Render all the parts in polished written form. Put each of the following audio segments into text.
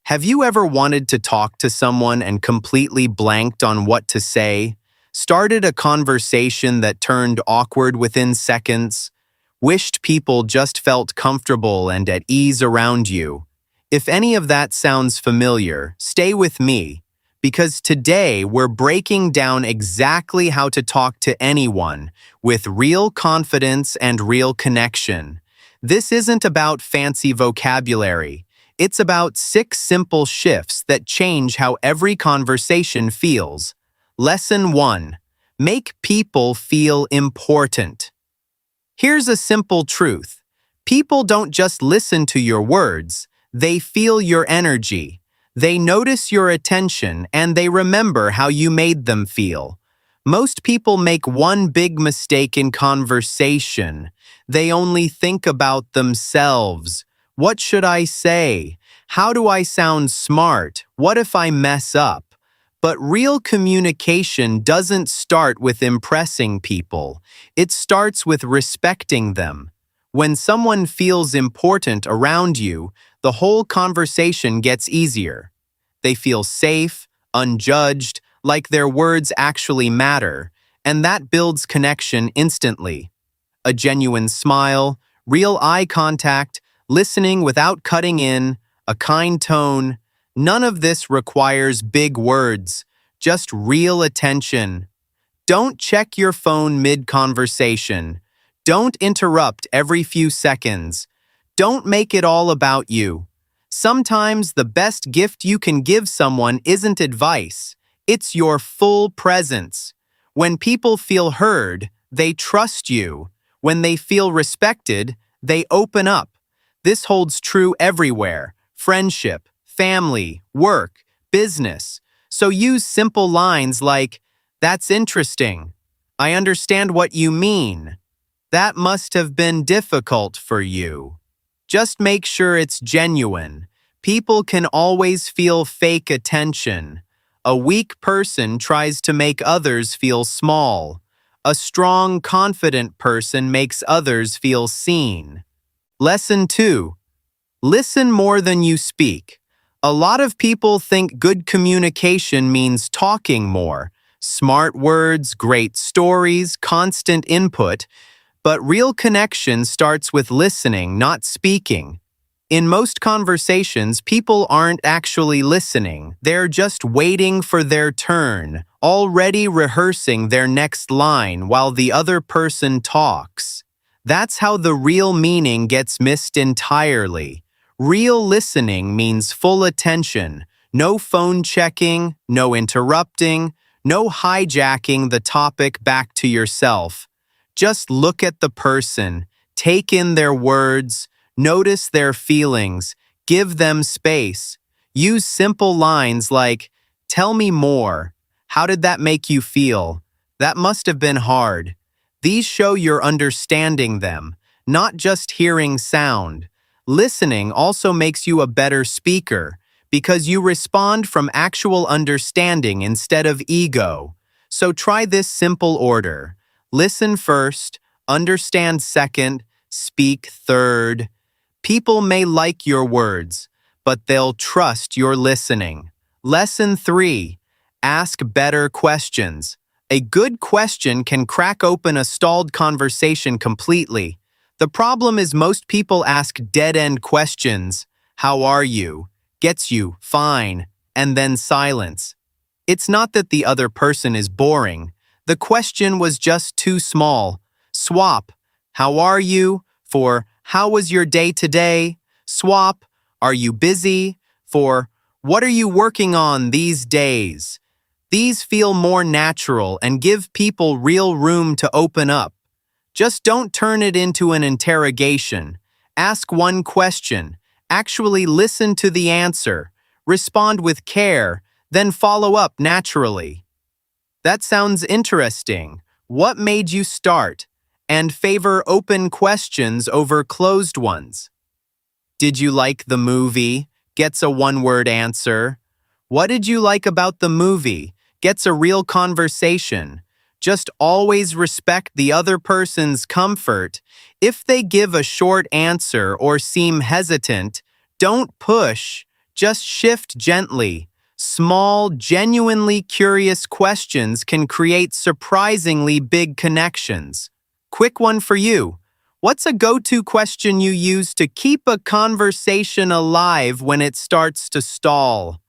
Have you ever wanted to talk to someone and completely blanked on what to say? Started a conversation that turned awkward within seconds? Wished people just felt comfortable and at ease around you? If any of that sounds familiar, stay with me, because today we're breaking down exactly how to talk to anyone with real confidence and real connection. This isn't about fancy vocabulary. It's about 6 simple shifts that change how every conversation feels. Lesson 1. Make people feel important. Here's a simple truth. People don't just listen to your words, they feel your energy. They notice your attention and they remember how you made them feel. Most people make one big mistake in conversation. They only think about themselves. What should I say? How do I sound smart? What if I mess up? But real communication doesn't start with impressing people. It starts with respecting them. When someone feels important around you, the whole conversation gets easier. They feel safe, unjudged, like their words actually matter, and that builds connection instantly. A genuine smile, real eye contact, listening without cutting in, a kind tone. None of this requires big words, just real attention. Don't check your phone mid-conversation. Don't interrupt every few seconds. Don't make it all about you. Sometimes the best gift you can give someone isn't advice. It's your full presence. When people feel heard, they trust you. When they feel respected, they open up. This holds true everywhere: friendship, family, work, business. So use simple lines like, "That's interesting. I understand what you mean. That must have been difficult for you." Just make sure it's genuine. People can always feel fake attention. A weak person tries to make others feel small. A strong, confident person makes others feel seen. Lesson 2. Listen more than you speak. A lot of people think good communication means talking more. Smart words, great stories, constant input. But real connection starts with listening, not speaking. In most conversations, people aren't actually listening. They're just waiting for their turn, already rehearsing their next line while the other person talks. That's how the real meaning gets missed entirely. Real listening means full attention, no phone checking, no interrupting, no hijacking the topic back to yourself. Just look at the person, take in their words, notice their feelings, give them space. Use simple lines like, "Tell me more. How did that make you feel? That must have been hard." These show you're understanding them, not just hearing sound. Listening also makes you a better speaker because you respond from actual understanding instead of ego. So try this simple order. Listen first, understand second, speak third. People may like your words, but they'll trust your listening. Lesson 3. Ask better questions. A good question can crack open a stalled conversation completely. The problem is most people ask dead-end questions. "How are you?" Gets you, "Fine," and then silence. It's not that the other person is boring. The question was just too small. Swap "How are you?" for "How was your day today?" Swap "Are you busy?" for "What are you working on these days?" These feel more natural and give people real room to open up. Just don't turn it into an interrogation. Ask one question, actually listen to the answer, respond with care, then follow up naturally. That sounds interesting. What made you start? And favor open questions over closed ones. Did you like the movie? Gets a one-word answer. What did you like about the movie? Gets a real conversation. Just always respect the other person's comfort. If they give a short answer or seem hesitant, don't push. Just shift gently. Small, genuinely curious questions can create surprisingly big connections. Quick one for you. What's a go-to question you use to keep a conversation alive when it starts to stall?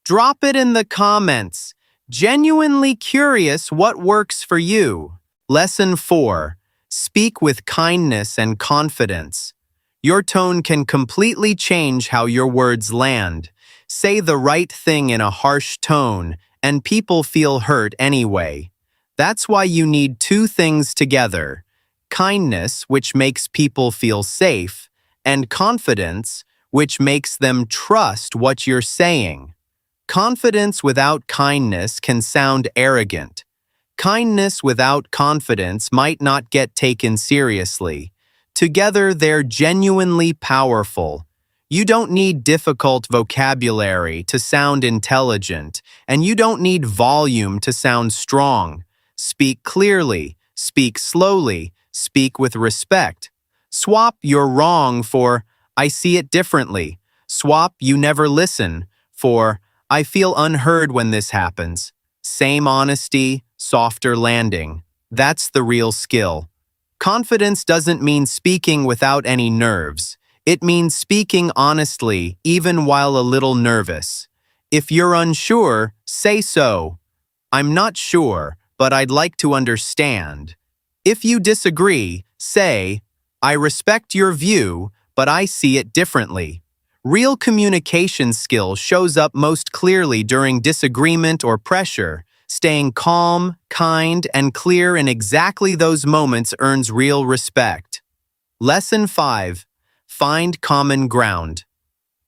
Drop it in the comments. Genuinely curious what works for you. Lesson 4. Speak with kindness and confidence. Your tone can completely change how your words land. Say the right thing in a harsh tone, and people feel hurt anyway. That's why you need two things together: kindness, which makes people feel safe, and confidence, which makes them trust what you're saying. Confidence without kindness can sound arrogant. Kindness without confidence might not get taken seriously. Together, they're genuinely powerful. You don't need difficult vocabulary to sound intelligent, and you don't need volume to sound strong. Speak clearly, speak slowly, speak with respect. Swap "you're wrong" for "I see it differently." Swap "you never listen" for "I feel unheard when this happens." Same honesty, softer landing. That's the real skill. Confidence doesn't mean speaking without any nerves. It means speaking honestly, even while a little nervous. If you're unsure, say so. "I'm not sure, but I'd like to understand." If you disagree, say, "I respect your view, but I see it differently." Real communication skill shows up most clearly during disagreement or pressure. Staying calm, kind, and clear in exactly those moments earns real respect. Lesson 5. Find common ground.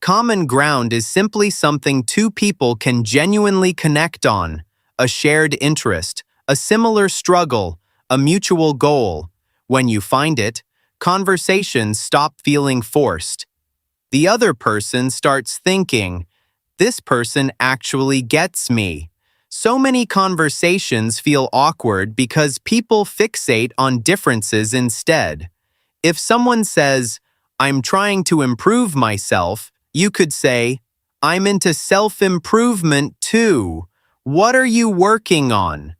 Common ground is simply something two people can genuinely connect on: a shared interest, a similar struggle, a mutual goal. When you find it, conversations stop feeling forced. The other person starts thinking, "This person actually gets me." So many conversations feel awkward because people fixate on differences instead. If someone says, "I'm trying to improve myself," you could say, "I'm into self-improvement too. What are you working on?"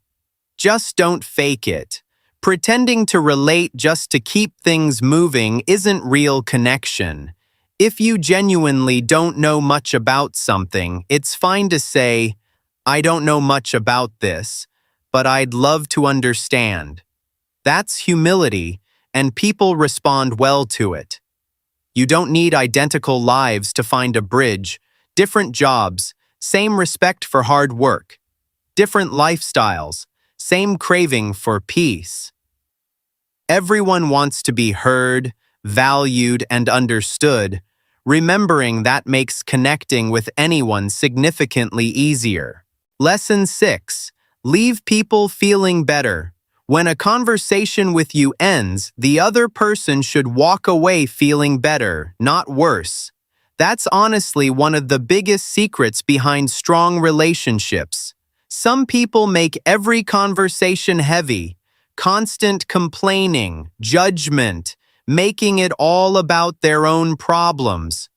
Just don't fake it. Pretending to relate just to keep things moving isn't real connection. If you genuinely don't know much about something, it's fine to say, "I don't know much about this, but I'd love to understand." That's humility, and people respond well to it. You don't need identical lives to find a bridge. Different jobs, same respect for hard work. Different lifestyles, same craving for peace. Everyone wants to be heard, valued, and understood. Remembering that makes connecting with anyone significantly easier. Lesson 6. Leave people feeling better. When a conversation with you ends, the other person should walk away feeling better, not worse. That's honestly one of the biggest secrets behind strong relationships. Some people make every conversation heavy, constant complaining, judgment, making it all about their own problems.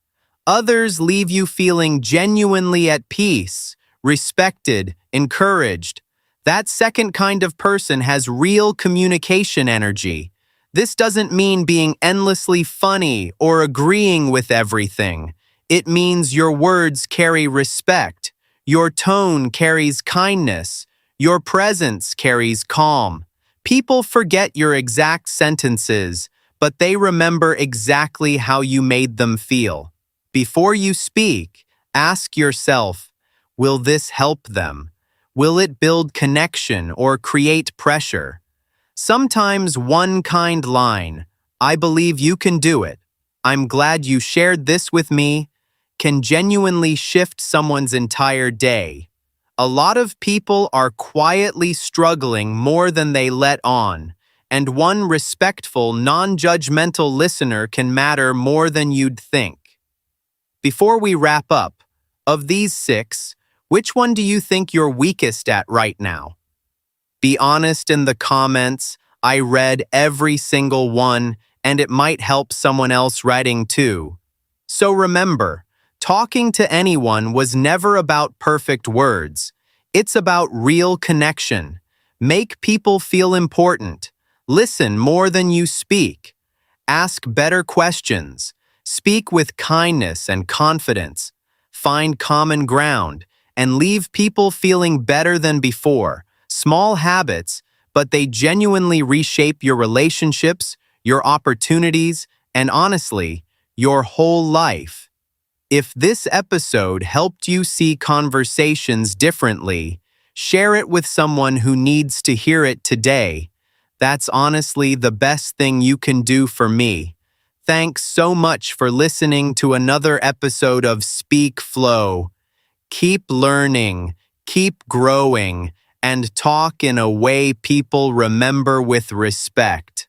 Others leave you feeling genuinely at peace, respected, encouraged. That second kind of person has real communication energy. This doesn't mean being endlessly funny or agreeing with everything. It means your words carry respect, your tone carries kindness, your presence carries calm. People forget your exact sentences, but they remember exactly how you made them feel. Before you speak, ask yourself, will this help them? Will it build connection or create pressure? Sometimes one kind line, "I believe you can do it. I'm glad you shared this with me," can genuinely shift someone's entire day. A lot of people are quietly struggling more than they let on, and one respectful, non-judgmental listener can matter more than you'd think. Before we wrap up, of these 6, which one do you think you're weakest at right now? Be honest in the comments. I read every single one, and it might help someone else writing too. So remember, Talking to anyone was never about perfect words. It's about real connection. Make people feel important. Listen more than you speak. Ask better questions. Speak with kindness and confidence. Find common ground and leave people feeling better than before. Small habits, but they genuinely reshape your relationships, your opportunities, and honestly, your whole life. If this episode helped you see conversations differently, share it with someone who needs to hear it today. That's honestly the best thing you can do for me. Thanks so much for listening to another episode of SpeakFlow. Keep learning, keep growing, and talk in a way people remember with respect.